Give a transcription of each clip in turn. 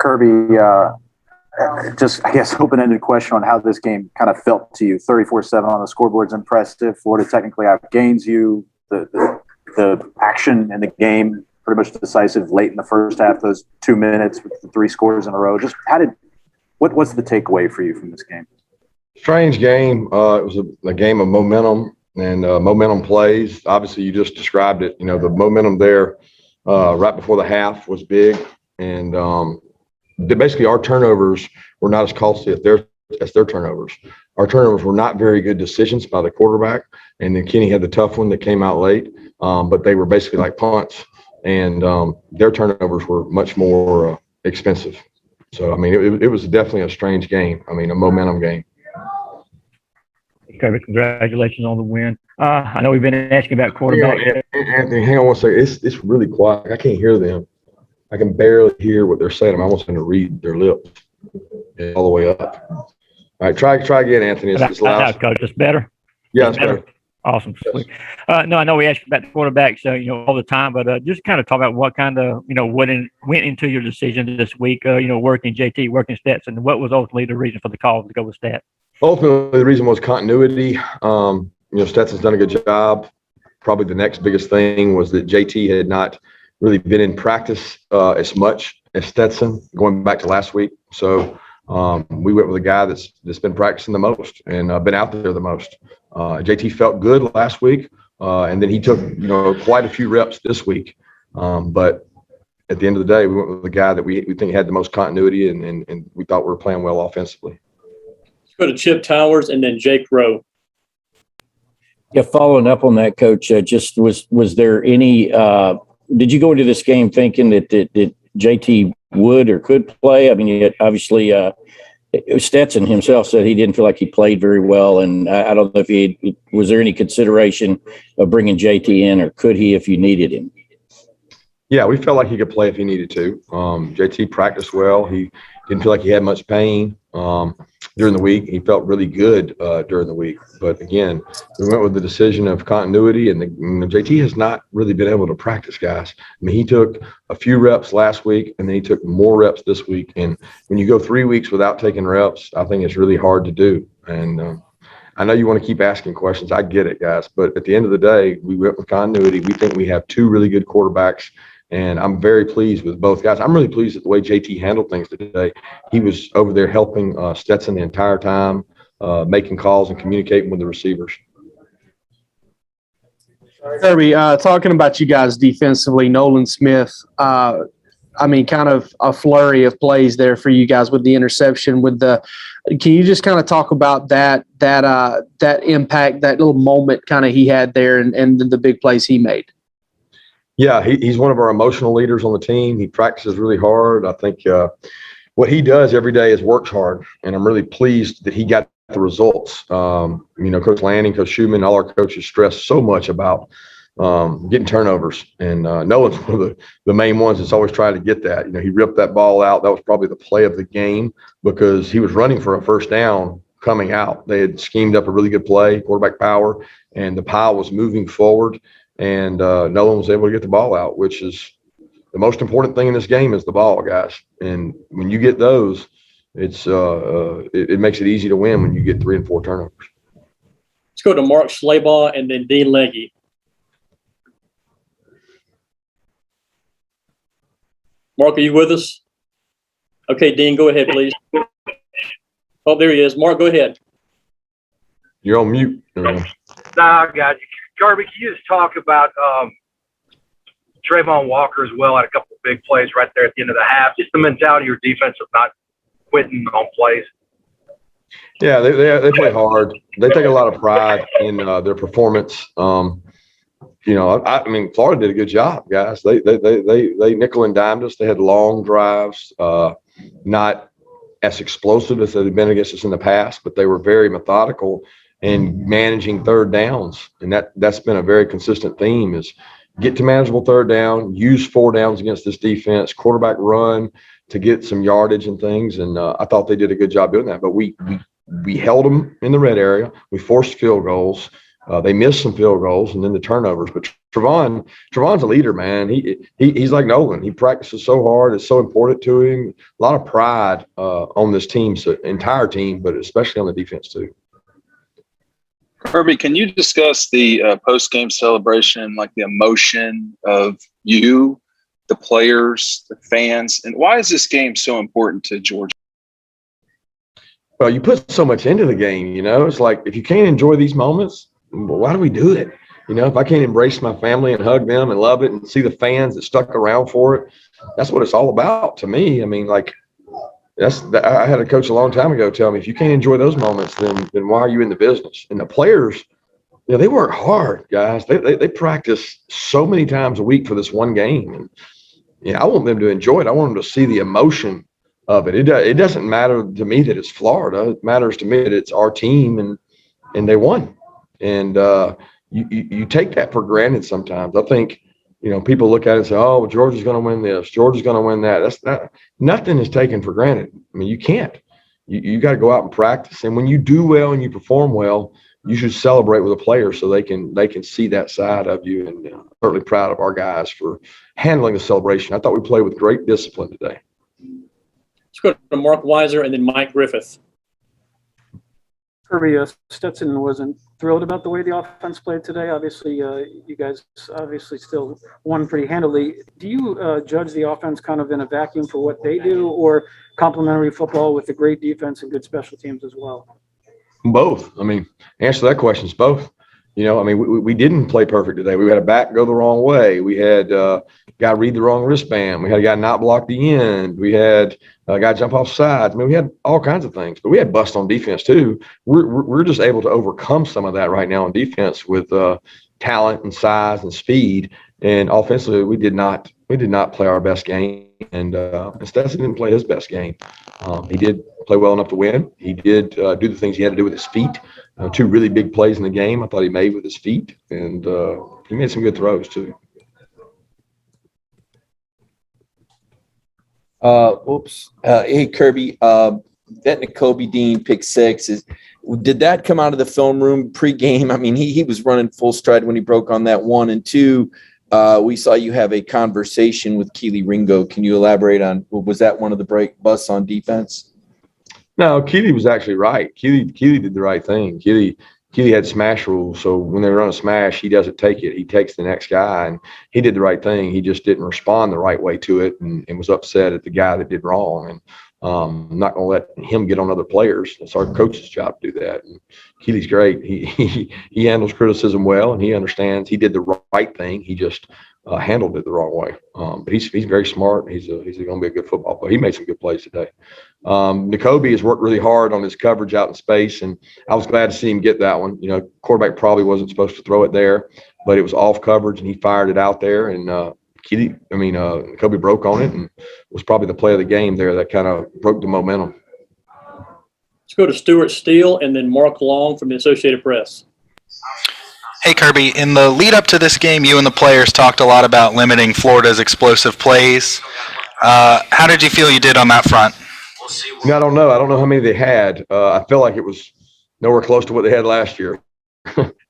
Kirby, just, I guess, open-ended question on how this game kind of felt to you. 34-7 on the scoreboard's impressive. Florida technically outgains you. The action in the game pretty much decisive late in the first half, those 2 minutes with the 3 scores in a row. Just what's the takeaway for you from this game? Strange game. It was a game of momentum and momentum plays. Obviously, you just described it. You know, the momentum there right before the half was big. And basically our turnovers were not as costly as their turnovers. Our turnovers were not very good decisions by the quarterback. And then Kenny had the tough one that came out late. But they were basically like punts. And their turnovers were much more expensive. So, I mean, it was definitely a strange game. I mean, a momentum game. Kirby, congratulations on the win. I know we've been asking about quarterback. Anthony, hang on one second. It's really quiet. I can't hear them. I can barely hear what they're saying. I'm almost going to read their lips all the way up. All right, try again, Anthony. It's loud. Coach, it's better. Yeah, it's better. Awesome. Yes. No, I know we asked about the quarterbacks, all the time, but just kind of talk about what kind of, what went into your decision this week, working JT, working Stetson, and what was ultimately the reason for the call to go with Stat? Ultimately, the reason was continuity. Stetson's done a good job. Probably the next biggest thing was that JT had not really been in practice as much as Stetson going back to last week. So we went with a guy that's been practicing the most and been out there the most. JT felt good last week, and then he took quite a few reps this week. But at the end of the day, we went with the guy that we think had the most continuity, and we thought we were playing well offensively. Let's go to Chip Towers and then Jake Rowe. Yeah, following up on that, Coach, just was there any did you go into this game thinking that JT would or could play? I mean, obviously Stetson himself said he didn't feel like he played very well, and I don't know if was there any consideration of bringing JT in, or could he if you needed him? Yeah, we felt like he could play if he needed to. JT practiced well. He didn't feel like he had much pain during the week. He felt really good during the week. But again, we went with the decision of continuity, and JT has not really been able to practice, guys. I mean, he took a few reps last week, and then he took more reps this week. And when you go 3 weeks without taking reps, I think it's really hard to do. And I know you want to keep asking questions. I get it, guys. But at the end of the day, we went with continuity. We think we have 2 really good quarterbacks. And I'm very pleased with both guys. I'm really pleased with the way JT handled things today. He was over there helping Stetson the entire time, making calls and communicating with the receivers. Kirby, talking about you guys defensively, Nolan Smith, kind of a flurry of plays there for you guys with the interception. Can you just kind of talk about that impact, that little moment kind of he had there, and the big plays he made? Yeah, he's one of our emotional leaders on the team. He practices really hard. I think what he does every day is works hard, and I'm really pleased that he got the results. Coach Lanning, Coach Schumann, all our coaches stress so much about getting turnovers, and Nolan's one of the main ones that's always trying to get that. He ripped that ball out. That was probably the play of the game because he was running for a first down coming out. They had schemed up a really good play, quarterback power, and the pile was moving forward. And Nolan was able to get the ball out, which is the most important thing in this game is the ball, guys. And when you get those, it makes it easy to win when you get 3 and 4 turnovers. Let's go to Mark Slaybaugh and then Dean Legge. Mark, are you with us? Okay, Dean, go ahead, please. Oh, there he is. Mark, go ahead. You're on mute. Nah, I got you. Kirby, can you just talk about Trayvon Walker as well? Had a couple of big plays right there at the end of the half. Just the mentality of your defense of not quitting on plays. Yeah, they play hard. They take a lot of pride in their performance. Florida did a good job, guys. They nickel and dimed us. They had long drives, not as explosive as they've been against us in the past, but they were very methodical in managing third downs. And that's been a very consistent theme is get to manageable third down, use 4 downs against this defense, quarterback run to get some yardage and things. And I thought they did a good job doing that. But we held them in the red area. We forced field goals. They missed some field goals and then the turnovers. But Travon's a leader, man. He's like Nolan. He practices so hard. It's so important to him. A lot of pride on this team, so entire team, but especially on the defense too. Kirby, can you discuss the post-game celebration, like the emotion of you, the players, the fans, and why is this game so important to Georgia? Well, you put so much into the game, you know. It's like if you can't enjoy these moments, well, why do we do it? You know, if I can't embrace my family and hug them and love it and see the fans that stuck around for it, that's what it's all about to me. I mean, like I had a coach a long time ago tell me, if you can't enjoy those moments, then why are you in the business? And the players, you know, they work hard, guys. They practice so many times a week for this one game. And I want them to enjoy it. I want them to see the emotion of it. It doesn't matter to me that it's Florida. It matters to me that it's our team and they won. And you take that for granted sometimes. I think, you know, people look at it and say, oh, well, Georgia's going to win this. Georgia's going to win that. That's not, nothing is taken for granted. I mean, you can't. You got to go out and practice. And when you do well and you perform well, you should celebrate with the players so they can see that side of you. And certainly proud of our guys for handling the celebration. I thought we played with great discipline today. Let's go to Mark Weiser and then Mike Griffith. Kirby, Stetson wasn't thrilled about the way the offense played today. Obviously, you guys still won pretty handily. Do you judge the offense kind of in a vacuum for what they do, or complementary football with a great defense and good special teams as well? Both. I mean, answer to that question is both. You know, I mean, we didn't play perfect today. We had a back go the wrong way. We had a guy read the wrong wristband. We had a guy not block the end. We had a guy jump off sides. I mean, we had all kinds of things, but we had bust on defense too. We're just able to overcome some of that right now on defense with talent and size and speed. And offensively, we did not play our best game. And Stetson didn't play his best game. He did play well enough to win. He did do the things he had to do with his feet. Two really big plays in the game I thought he made with his feet, and he made some good throws too. Hey, Kirby, that Nakobe Dean pick six, did that come out of the film room pregame? I mean, he was running full stride when he broke on that one. And two, we saw you have a conversation with Keely Ringo. Can you elaborate on, was that one of the break busts on defense? No, Keely was actually right. Keely did the right thing. Keely had smash rules, so when they run a smash, he doesn't take it. He takes the next guy, and he did the right thing. He just didn't respond the right way to it, and was upset at the guy that did wrong. And I'm not going to let him get on other players. It's our coach's job to do that. And Keely's great. He handles criticism well, and he understands. He did the right thing. He just handled it the wrong way. But he's very smart. He's going to be a good football player. He made some good plays today. Nakobe has worked really hard on his coverage out in space, and I was glad to see him get that one. You know, quarterback probably wasn't supposed to throw it there, but it was off coverage, and he fired it out there. And Nakobe broke on it, and was probably the play of the game there that kind of broke the momentum. Let's go to Stuart Steele and then Mark Long from the Associated Press. Hey, Kirby, in the lead up to this game, you and the players talked a lot about limiting Florida's explosive plays. How did you feel you did on that front? I don't know. I don't know how many they had. I feel like it was nowhere close to what they had last year.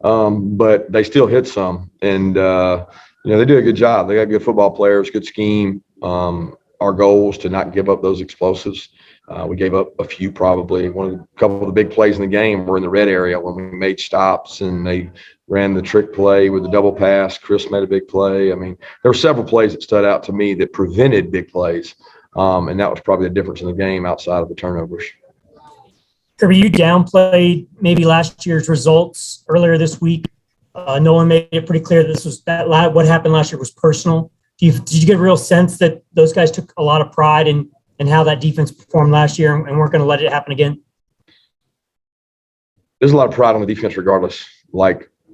But they still hit some. And, they do a good job. They got good football players, good scheme. Our goal is to not give up those explosives. We gave up a few probably. A couple of the big plays in the game were in the red area when we made stops and they ran the trick play with the double pass. Chris made a big play. I mean, there were several plays that stood out to me that prevented big plays. And that was probably the difference in the game outside of the turnovers. Kirby, you downplayed maybe last year's results earlier this week. Nolan made it pretty clear what happened last year was personal. Did you get a real sense that those guys took a lot of pride in how that defense performed last year and weren't going to let it happen again? There's a lot of pride on the defense regardless.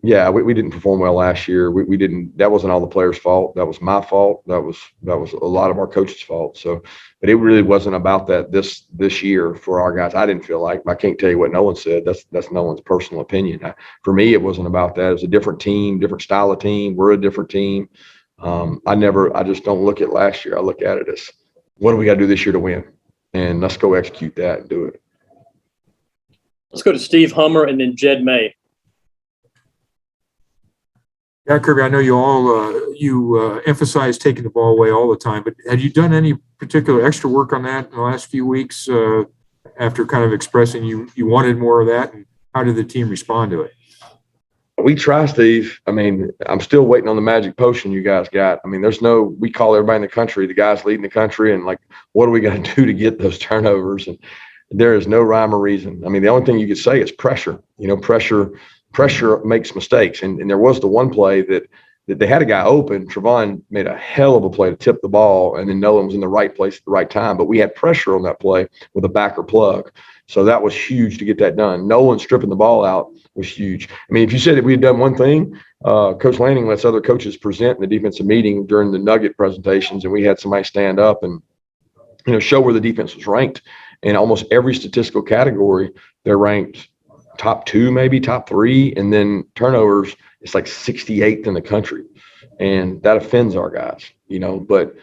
We didn't perform well last year. We didn't. That wasn't all the players' fault. That was my fault. That was a lot of our coaches' fault. So, but it really wasn't about that this year for our guys. I didn't feel like. I can't tell you what Nolan said. That's Nolan's personal opinion. For me, it wasn't about that. It was a different team, different style of team. We're a different team. I just don't look at last year. I look at it as, what do we got to do this year to win? And let's go execute that and do it. Let's go to Steve Hummer and then Jed May. Yeah, Kirby, I know you all emphasize taking the ball away all the time, but had you done any particular extra work on that in the last few weeks after kind of expressing you wanted more of that? And how did the team respond to it? We try, Steve. I mean, I'm still waiting on the magic potion you guys got. I mean, we call everybody in the country, the guys leading the country, and like, what are we going to do to get those turnovers? And there is no rhyme or reason. I mean, the only thing you could say is pressure. Pressure makes mistakes. And there was the one play that they had a guy open. Trevon made a hell of a play to tip the ball, and then Nolan was in the right place at the right time. But we had pressure on that play with a backer plug. So that was huge to get that done. Nolan stripping the ball out was huge. I mean, if you said that we had done one thing, Coach Lanning lets other coaches present in the defensive meeting during the Nugget presentations, and we had somebody stand up and show where the defense was ranked. In almost every statistical category, they're ranked top 2, maybe top 3, and then turnovers, it's like 68th in the country, and that offends our guys, but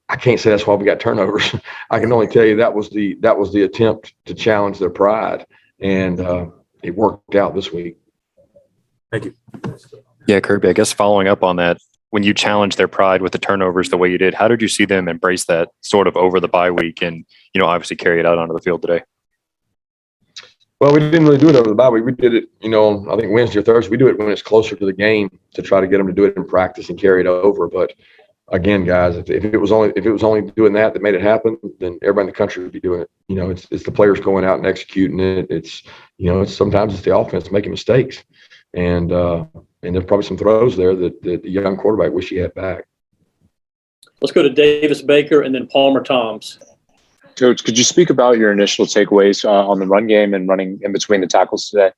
I can't say that's why we got turnovers. I can only tell you that was the attempt to challenge their pride, and it worked out this week. Thank you. Yeah, Kirby, I guess following up on that, when you challenged their pride with the turnovers the way you did, how did you see them embrace that sort of over the bye week and, obviously carry it out onto the field today? Well, we didn't really do it over the bye week. We did it, I think Wednesday or Thursday. We do it when it's closer to the game to try to get them to do it in practice and carry it over. But again, guys, if it was only doing that made it happen, then everybody in the country would be doing it. It's the players going out and executing it. It's sometimes it's the offense making mistakes, and there's probably some throws there that the young quarterback wish he had back. Let's go to Davis Baker and then Palmer Toms. Coach, could you speak about your initial takeaways on the run game and running in between the tackles today?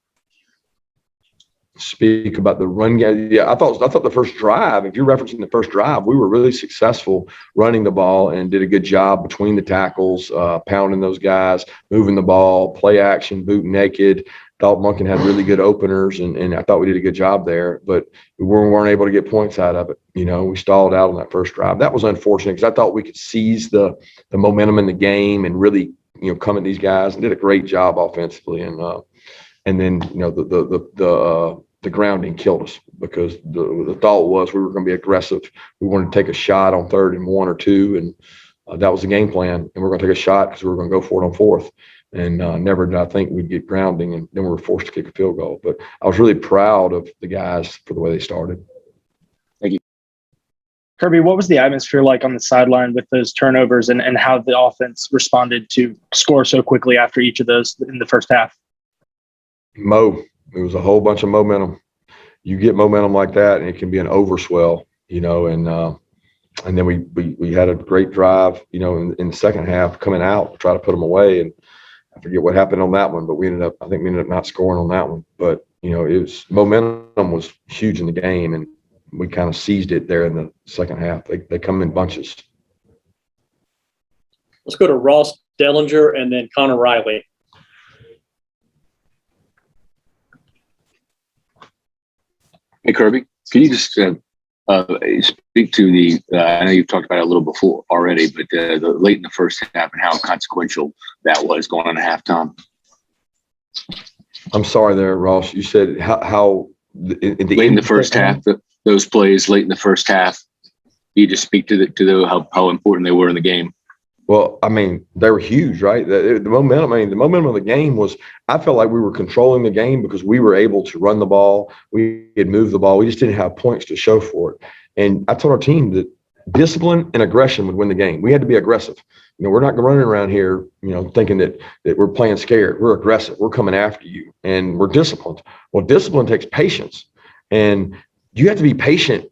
Speak about the run game. Yeah, I thought the first drive, if you're referencing the first drive, we were really successful running the ball and did a good job between the tackles, pounding those guys, moving the ball, play action, boot naked. Thought Monken had really good openers, and I thought we did a good job there, but we weren't able to get points out of it. We stalled out on that first drive. That was unfortunate because I thought we could seize the momentum in the game and really, come at these guys, and did a great job offensively. And then, the grounding killed us because the thought was we were going to be aggressive. We wanted to take a shot on 3rd and 1 or 2, and that was the game plan. And we're going to take a shot because we were going to go for it on 4th. And never did I think we'd get grounding, and then we were forced to kick a field goal. But I was really proud of the guys for the way they started. Thank you. Kirby, what was the atmosphere like on the sideline with those turnovers and how the offense responded to score so quickly after each of those in the first half? It was a whole bunch of momentum. You get momentum like that, and it can be an overswell, and then we had a great drive, in the second half coming out to try to put them away. And I forget what happened on that one, but we ended up not scoring on that one. But, momentum was huge in the game, and we kind of seized it there in the second half. They come in bunches. Let's go to Ross Dellinger and then Connor Riley. Hey, Kirby, can you just speak to the I know you've talked about it a little before already, but the late in the first half and how consequential that was going on at halftime? I'm sorry there, Ross. You said how late in the first half, those plays late in the first half. You just speak to how important they were in the game. Well, I mean, they were huge, right? The momentum. I mean, the momentum of the game was. I felt like we were controlling the game because we were able to run the ball. We had moved the ball. We just didn't have points to show for it. And I told our team that discipline and aggression would win the game. We had to be aggressive. We're not running around here, thinking that we're playing scared. We're aggressive. We're coming after you, and we're disciplined. Well, discipline takes patience, and you have to be patient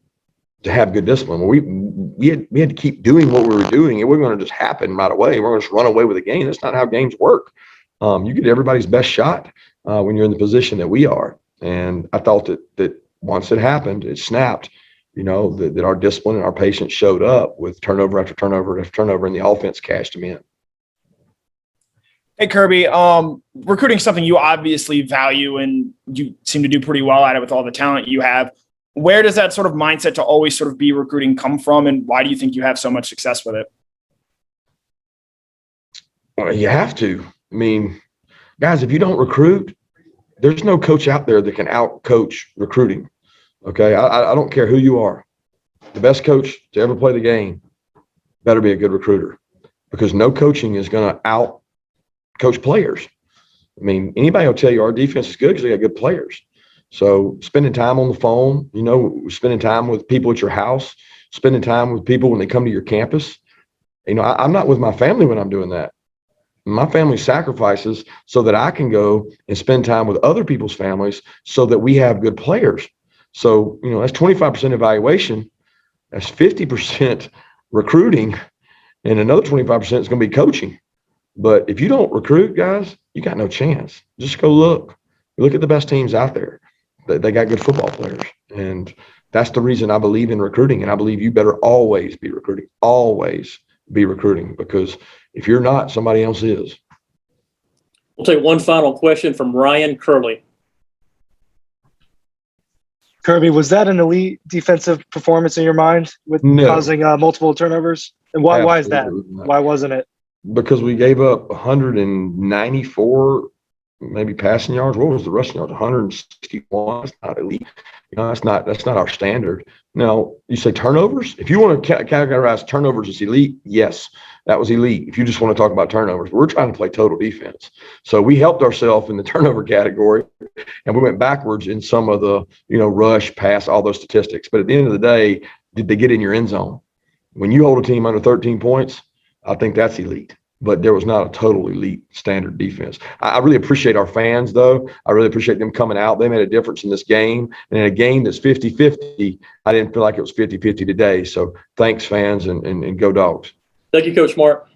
to have good discipline. We had to keep doing what we were doing. It wasn't going to just happen right away. We're going to just run away with the game. That's not how games work. You get everybody's best shot when you're in the position that we are. And I thought that once it happened, it snapped, that our discipline and our patience showed up with turnover after turnover after turnover, and the offense cashed them in. Hey, Kirby, recruiting is something you obviously value, and you seem to do pretty well at it with all the talent you have. Where does that sort of mindset to always sort of be recruiting come from, and why do you think you have so much success with it? Well, you have to. I mean, guys, if you don't recruit, there's no coach out there that can out-coach recruiting. Okay. I don't care who you are. The best coach to ever play the game better be a good recruiter, because no coaching is going to out coach players. I mean, anybody will tell you our defense is good because they got good players. So spending time on the phone, spending time with people at your house, spending time with people when they come to your campus. I'm not with my family when I'm doing that. My family sacrifices so that I can go and spend time with other people's families so that we have good players. So, that's 25% evaluation. That's 50% recruiting, and another 25% is going to be coaching. But if you don't recruit, guys, you got no chance. Just go look. Look at the best teams out there. They got good football players. And that's the reason I believe in recruiting. And I believe you better always be recruiting. Always be recruiting. Because if you're not, somebody else is. We'll take one final question from Ryan Curley. Kirby, was that an elite defensive performance in your mind with causing multiple turnovers? And why is that? Why wasn't it? Because we gave up 194 maybe passing yards. What was the rushing yards? 161. That's not elite. That's not our standard. Now, you say turnovers. If you want to categorize turnovers as elite, yes, that was elite. If you just want to talk about turnovers, we're trying to play total defense. So we helped ourselves in the turnover category, and we went backwards in some of the, rush, pass, all those statistics. But at the end of the day, did they get in your end zone? When you hold a team under 13 points, I think that's elite. But there was not a total elite standard defense. I really appreciate our fans, though. I really appreciate them coming out. They made a difference in this game. And in a game that's 50-50, I didn't feel like it was 50-50 today. So thanks, fans, and go Dogs. Thank you, Coach Smart.